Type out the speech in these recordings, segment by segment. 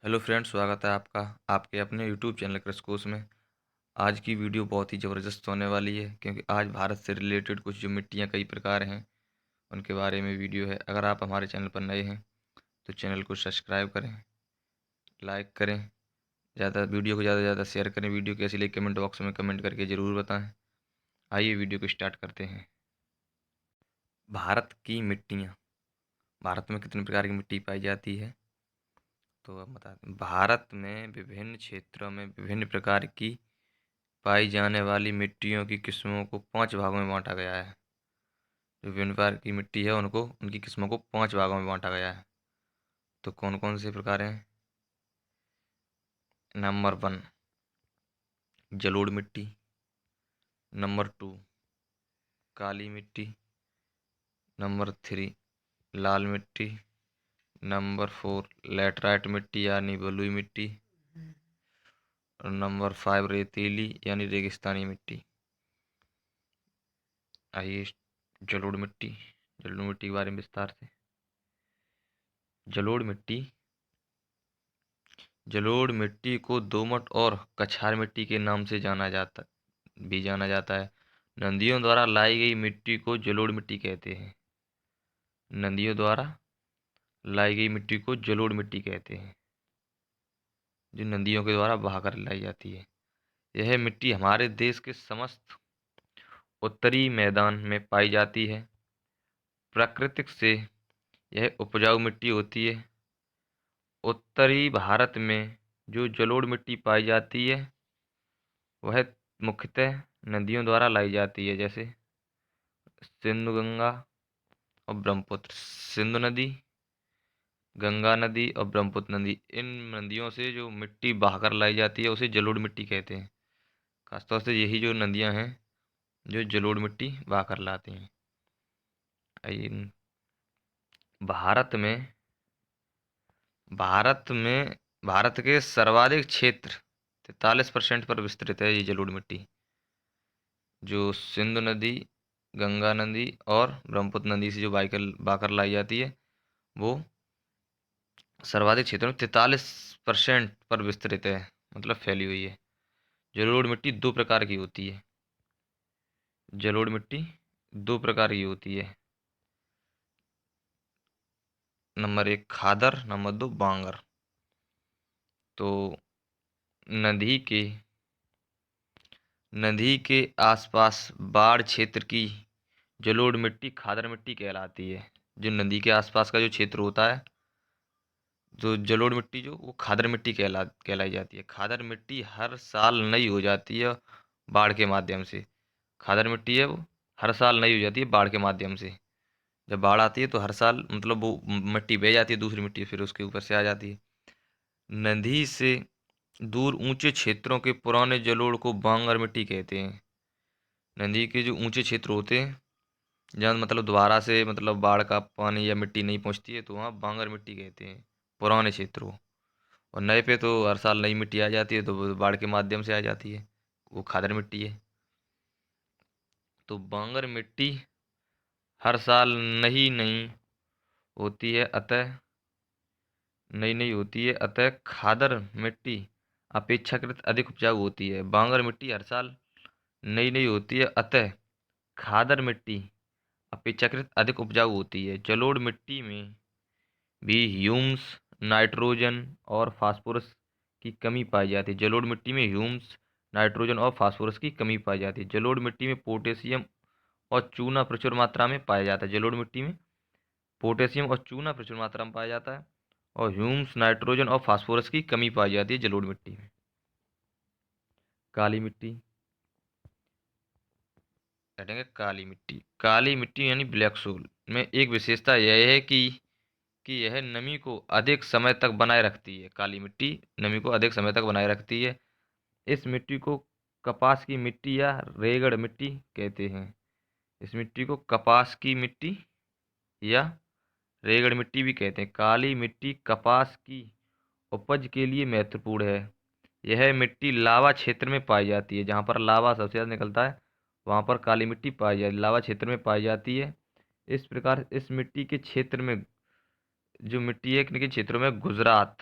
Hello friends, स्वागत है आपका आपके अपने यूट्यूब चैनल कृषि कोश में। आज की वीडियो बहुत ही ज़बरदस्त होने वाली है क्योंकि आज भारत से रिलेटेड कुछ जो मिट्टियाँ कई प्रकार हैं उनके बारे में वीडियो है। अगर आप हमारे चैनल पर नए हैं तो चैनल को सब्सक्राइब करें, लाइक करें, वीडियो को ज़्यादा से ज़्यादा शेयर करें। वीडियो कैसी लगी कमेंट बॉक्स में कमेंट करके ज़रूर बताएँ। आइए वीडियो को स्टार्ट करते हैं। भारत की मिट्टियाँ। भारत में कितने प्रकार की मिट्टी पाई जाती है तो अब बताते हैं। भारत में विभिन्न क्षेत्रों में विभिन्न प्रकार की पाई जाने वाली मिट्टियों की किस्मों को 5 भागों में बांटा गया है। जो विभिन्न प्रकार की मिट्टी है उनको उनकी किस्मों को 5 भागों में बांटा गया है। तो कौन कौन से प्रकार हैं? नंबर 1 जलोढ़ मिट्टी। नंबर 2 काली मिट्टी। नंबर 3 लाल मिट्टी। नंबर 4 लैटराइट मिट्टी यानी बलुई मिट्टी। और नंबर 5 रेतीली यानी रेगिस्तानी मिट्टी। आइए जलोढ़ मिट्टी जलोढ़ मिट्टी के बारे में विस्तार से। जलोढ़ मिट्टी जलोढ़ मिट्टी को दोमट और कछार मिट्टी के नाम से जाना जाता है। नदियों द्वारा लाई गई मिट्टी को जलोढ़ मिट्टी कहते हैं। नदियों द्वारा लाई गई मिट्टी को जलोढ़ मिट्टी कहते हैं, जो नदियों के द्वारा बहाकर लाई जाती है। यह मिट्टी हमारे देश के समस्त उत्तरी मैदान में पाई जाती है। प्राकृतिक से यह उपजाऊ मिट्टी होती है। उत्तरी भारत में जो जलोढ़ मिट्टी पाई जाती है वह मुख्यतः नदियों द्वारा लाई जाती है, जैसे सिंधु, गंगा और ब्रह्मपुत्र। सिंधु नदी, गंगा नदी और ब्रह्मपुत्र नदी, इन नदियों से जो मिट्टी बहाकर लाई जाती है उसे जलोढ़ मिट्टी कहते हैं। खासतौर से यही जो नदियां हैं जो जलोढ़ मिट्टी बहाकर लाती हैं। आइए, भारत में भारत में भारत के सर्वाधिक क्षेत्र 43% पर विस्तृत है ये जलोढ़ मिट्टी। जो सिंधु नदी, गंगा नदी और ब्रह्मपुत्र नदी से जो बहाकर लाई जाती है वो सर्वाधिक क्षेत्रों में 43% पर विस्तृत है, मतलब फैली हुई है। जलोढ़ मिट्टी दो प्रकार की होती है। जलोढ़ मिट्टी दो प्रकार की होती है। नंबर 1 खादर, नंबर 2 बांगर। तो नदी के नदी के आसपास बाढ़ क्षेत्र की जलोढ़ मिट्टी खादर मिट्टी कहलाती है। जो नदी के आसपास का जो क्षेत्र होता है, जो जलोढ़ मिट्टी जो वो खादर मिट्टी कहलाई जाती है। खादर मिट्टी हर साल नई हो जाती है बाढ़ के माध्यम से। खादर मिट्टी है वो हर साल नई हो जाती है बाढ़ के माध्यम से। जब बाढ़ आती है तो हर साल मतलब वो मिट्टी बह जाती है, दूसरी मिट्टी फिर उसके ऊपर से आ जाती है। नदी से दूर ऊंचे क्षेत्रों के पुराने जलोढ़ को बांगर मिट्टी कहते हैं। नदी के जो ऊंचे क्षेत्र होते हैं जहाँ मतलब दोबारा से मतलब बाढ़ का पानी या मिट्टी नहीं पहुंचती है तो वहाँ बांगर मिट्टी कहते हैं पुराने क्षेत्रों। और नए पे तो हर साल नई मिट्टी आ जाती है तो वो बाढ़ के माध्यम से आ जाती है, वो खादर मिट्टी है। तो बांगर मिट्टी हर साल नई नहीं होती है, अतः खादर मिट्टी अपेक्षाकृत अधिक उपजाऊ होती है। बांगर मिट्टी हर साल नई नहीं होती है, अतः खादर मिट्टी अपेक्षाकृत अधिक उपजाऊ होती है। जलोढ़ मिट्टी में भी ह्यूमस, नाइट्रोजन और फास्फोरस की कमी पाई जाती है। जलोढ़ मिट्टी में ह्यूमस, नाइट्रोजन और फास्फोरस की कमी पाई जाती है। जलोढ़ मिट्टी में पोटेशियम और चूना प्रचुर मात्रा में पाया जाता है। जलोढ़ मिट्टी में पोटेशियम और चूना प्रचुर मात्रा में पाया जाता है और ह्यूमस, नाइट्रोजन और फास्फोरस की कमी पाई जाती है जलोढ़ मिट्टी में। काली मिट्टी हटेंगे। काली मिट्टी यानी ब्लैक सोल में एक विशेषता यह है कि यह नमी को अधिक समय तक बनाए रखती है। काली मिट्टी नमी को अधिक समय तक बनाए रखती है। इस मिट्टी को कपास की मिट्टी या रेगड़ मिट्टी कहते हैं। इस मिट्टी को कपास की मिट्टी या रेगड़ मिट्टी भी कहते हैं। काली मिट्टी कपास की उपज के लिए महत्वपूर्ण है। यह मिट्टी लावा क्षेत्र में पाई जाती है। जहाँ पर लावा सबसे ज़्यादा निकलता है वहाँ पर काली मिट्टी पाई जाती है, लावा क्षेत्र में पाई जाती है। इस प्रकार इस मिट्टी के क्षेत्र में जो मिट्टी है, इनके क्षेत्रों में गुजरात,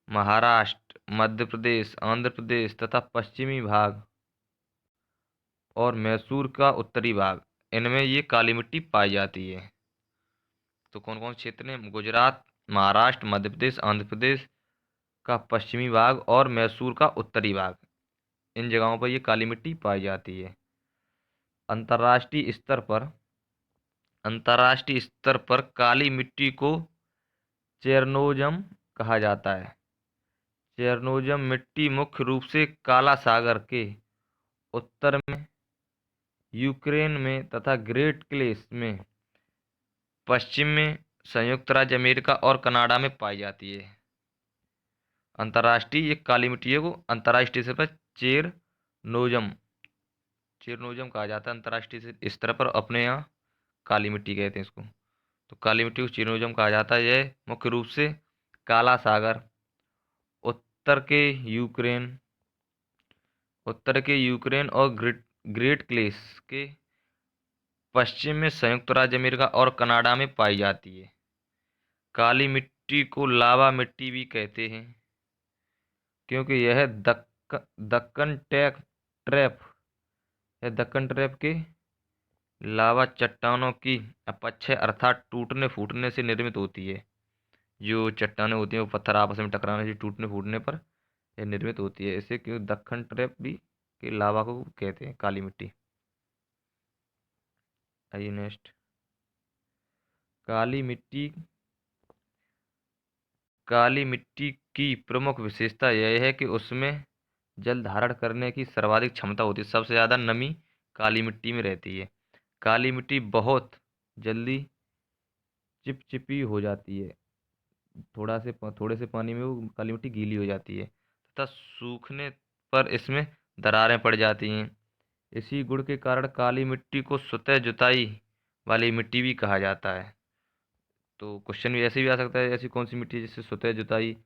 महाराष्ट्र, मध्य प्रदेश, आंध्र प्रदेश तथा पश्चिमी भाग और मैसूर का उत्तरी भाग, इनमें ये काली मिट्टी पाई जाती है। तो कौन कौन से क्षेत्र हैं? गुजरात, महाराष्ट्र, मध्य प्रदेश, आंध्र प्रदेश का पश्चिमी भाग और मैसूर का उत्तरी भाग, इन जगहों पर ये काली मिट्टी पाई जाती है। अंतर्राष्ट्रीय स्तर पर अंतर्राष्ट्रीय स्तर पर काली मिट्टी को चेरनोजम कहा जाता है। चेरनोजम मिट्टी मुख्य रूप से काला सागर के उत्तर में, यूक्रेन में तथा ग्रेट क्लेस में, पश्चिम में, संयुक्त राज्य अमेरिका और कनाडा में पाई जाती है। अंतर्राष्ट्रीय एक काली मिट्टी है, को अंतर्राष्ट्रीय स्तर पर चेरनोजम चेरनोजम कहा जाता है। अंतर्राष्ट्रीय स्तर पर अपने यहाँ काली मिट्टी कहते हैं इसको। तो काली मिट्टी को चेरनोजम कहा जाता है। यह मुख्य रूप से काला सागर, उत्तर के यूक्रेन उत्तर के यूक्रेन और ग्रेट क्लेस के पश्चिम में, संयुक्त राज्य अमेरिका और कनाडा में पाई जाती है। काली मिट्टी को लावा मिट्टी भी कहते हैं, क्योंकि यह दक्कन ट्रैप दक्कन ट्रैप के लावा चट्टानों की अपक्षय अर्थात टूटने फूटने से निर्मित होती है। जो चट्टानें होती हैं वो पत्थर आपस में टकराने से टूटने फूटने पर यह निर्मित होती है। इसे क्यों दक्कन ट्रैप भी के लावा को कहते हैं काली मिट्टी। आइए नेक्स्ट। काली मिट्टी काली मिट्टी की प्रमुख विशेषता यह है कि उसमें जल धारण करने की सर्वाधिक क्षमता होती है। सबसे ज़्यादा नमी काली मिट्टी में रहती है। काली मिट्टी बहुत जल्दी चिपचिपी हो जाती है। थोड़े से पानी में वो काली मिट्टी गीली हो जाती है तथा सूखने पर इसमें दरारें पड़ जाती हैं। इसी गुण के कारण काली मिट्टी को स्वतः जुताई वाली मिट्टी भी कहा जाता है। तो क्वेश्चन भी ऐसे भी आ सकता है, ऐसी कौन सी मिट्टी है जिससे स्वतः जुताई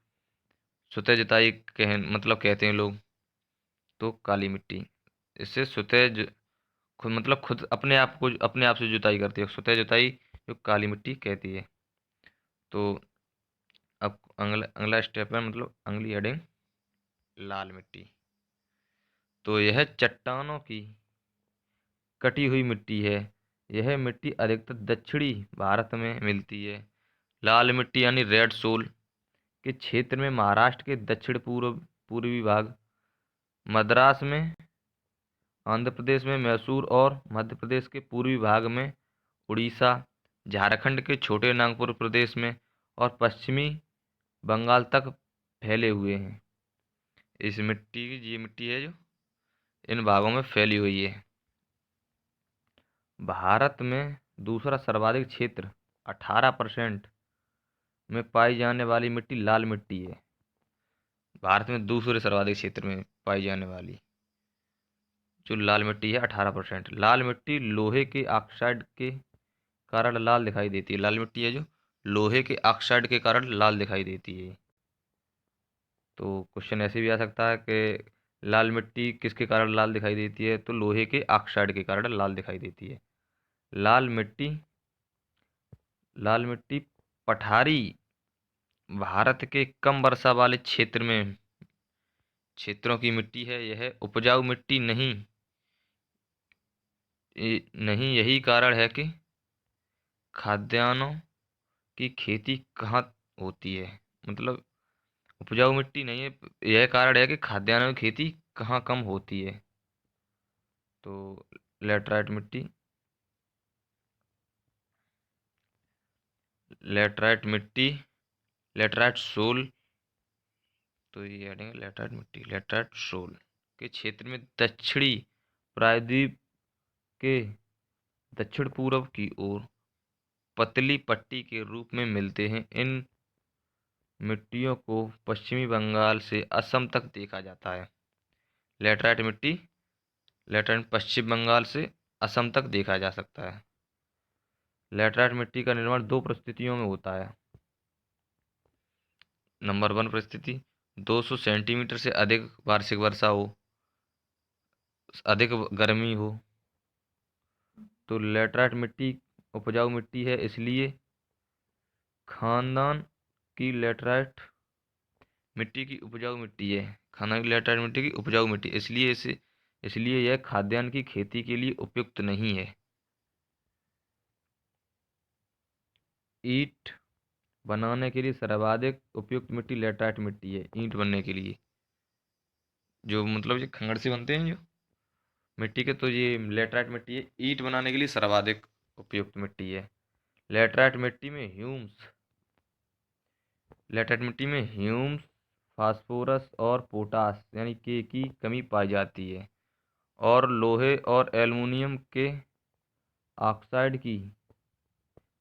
कहते हैं लोग? तो काली मिट्टी इससे खुद अपने आप से जुताई करती है, स्वतः जुताई जो काली मिट्टी कहती है। तो अब अगला स्टेप है, अगली हेडिंग लाल मिट्टी। तो यह चट्टानों की कटी हुई मिट्टी है। यह मिट्टी अधिकतर दक्षिणी भारत में मिलती है। लाल मिट्टी यानी रेड सोल के क्षेत्र में महाराष्ट्र के दक्षिण पूर्वी भाग, मद्रास में, आंध्र प्रदेश में, मैसूर और मध्य प्रदेश के पूर्वी भाग में, उड़ीसा, झारखंड के छोटे नागपुर प्रदेश में और पश्चिमी बंगाल तक फैले हुए हैं। ये मिट्टी है जो इन भागों में फैली हुई है। भारत में दूसरा सर्वाधिक क्षेत्र 18% में पाई जाने वाली मिट्टी लाल मिट्टी है। भारत में दूसरे सर्वाधिक क्षेत्र में पाई जाने वाली जो लाल मिट्टी है 18%। लाल मिट्टी लोहे के ऑक्साइड के कारण लाल दिखाई देती है। लाल मिट्टी है जो लोहे के ऑक्साइड के कारण लाल दिखाई देती है। तो क्वेश्चन ऐसे भी आ सकता है कि लाल मिट्टी किसके कारण लाल दिखाई देती है? तो लोहे के ऑक्साइड के कारण लाल दिखाई देती है। लाल मिट्टी पठारी भारत के कम वर्षा वाले क्षेत्रों की मिट्टी है। यह उपजाऊ मिट्टी नहीं। यही कारण है कि खाद्यान्नों की खेती कहाँ होती है, उपजाऊ मिट्टी नहीं है। यह कारण है कि खाद्यान्नों की खेती कहाँ कम होती है। तो लेटराइट मिट्टी लेटराइट सोल। तो ये ऐड लेटराइट सोल के क्षेत्र में दक्षिणी प्रायद्वीप के दक्षिण पूर्व की ओर पतली पट्टी के रूप में मिलते हैं। इन मिट्टियों को पश्चिमी बंगाल से असम तक देखा जाता है। लेटराइट पश्चिम बंगाल से असम तक देखा जा सकता है। लेटराइट मिट्टी का निर्माण दो परिस्थितियों में होता है। नंबर 1 परिस्थिति, 200 सेंटीमीटर से अधिक वार्षिक वर्षा हो, अधिक गर्मी हो। तो लेटराइट मिट्टी उपजाऊ मिट्टी है, इसलिए खानदान की लेटराइट मिट्टी की उपजाऊ मिट्टी है, खाना की लैटराइट मिट्टी की उपजाऊ मिट्टी, इसलिए यह खाद्यान्न की खेती के लिए उपयुक्त नहीं है। ईंट बनाने के लिए सर्वाधिक उपयुक्त मिट्टी लैटराइट मिट्टी है। ईंट बनने के लिए जो मतलब ये खंगड़ से बनते हैं जो मिट्टी के, तो ये लैटराइट मिट्टी है। ईंट बनाने के लिए सर्वाधिक उपयुक्त मिट्टी है। लैटराइट मिट्टी में ह्यूम्स, फास्फोरस और पोटास यानी के की कमी पाई जाती है, और लोहे और एल्युमिनियम के ऑक्साइड की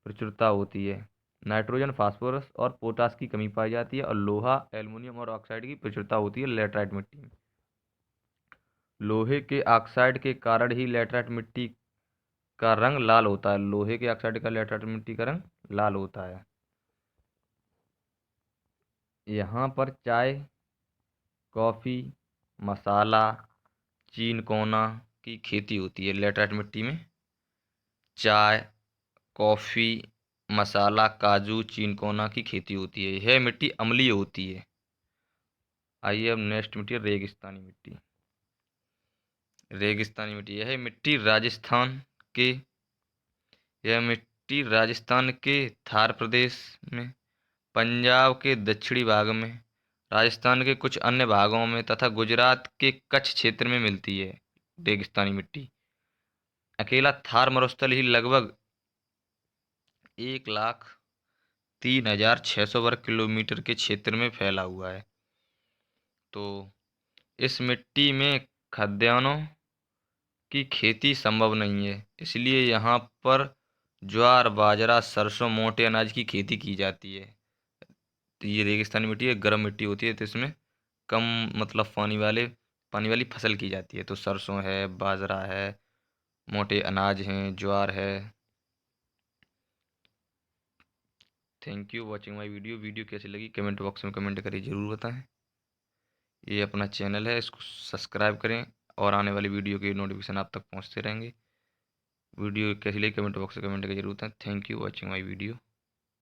प्रचुरता होती है। नाइट्रोजन, फास्फोरस और पोटास की कमी पाई जाती है, और लोहा, एल्युमिनियम और ऑक्साइड की प्रचुरता होती है लैटराइट मिट्टी में। लोहे के ऑक्साइड के कारण ही लैटराइट मिट्टी का रंग लाल होता है। लोहे के ऑक्साइड का लैटराइट मिट्टी का रंग लाल होता है। यहाँ पर चाय, कॉफ़ी, मसाला, चिनकोना की खेती होती है लैटराइट मिट्टी में। चाय, कॉफ़ी, मसाला, काजू, चिनकोना की खेती होती है। यह मिट्टी अम्लीय होती है। आइए अब नेक्स्ट मिट्टी है रेगिस्तानी मिट्टी। रेगिस्तानी मिट्टी के यह मिट्टी राजस्थान के थार प्रदेश में, पंजाब के दक्षिणी भाग में, राजस्थान के कुछ अन्य भागों में तथा गुजरात के कच्छ क्षेत्र में मिलती है। रेगिस्तानी मिट्टी अकेला थार मरुस्थल ही लगभग 1,03,600 वर्ग किलोमीटर के क्षेत्र में फैला हुआ है। तो इस मिट्टी में खाद्यान्नों की खेती संभव नहीं है, इसलिए यहाँ पर ज्वार, बाजरा, सरसों, मोटे अनाज की खेती की जाती है। तो ये रेगिस्तानी मिट्टी है, गर्म मिट्टी होती है, तो इसमें कम मतलब पानी वाली फसल की जाती है। तो सरसों है, बाजरा है, मोटे अनाज हैं, ज्वार है। Thank you watching my video कैसी लगी कमेंट बॉक्स में कमेंट करिए, ज़रूर बताएं। ये अपना चैनल है, इसको सब्सक्राइब करें और आने वाली वीडियो के नोटिफिकेशन आप तक पहुंचते रहेंगे। वीडियो कैसी लगी कमेंट बॉक्स में कमेंट करिए, ज़रूर बताएं। Thank you watching my video.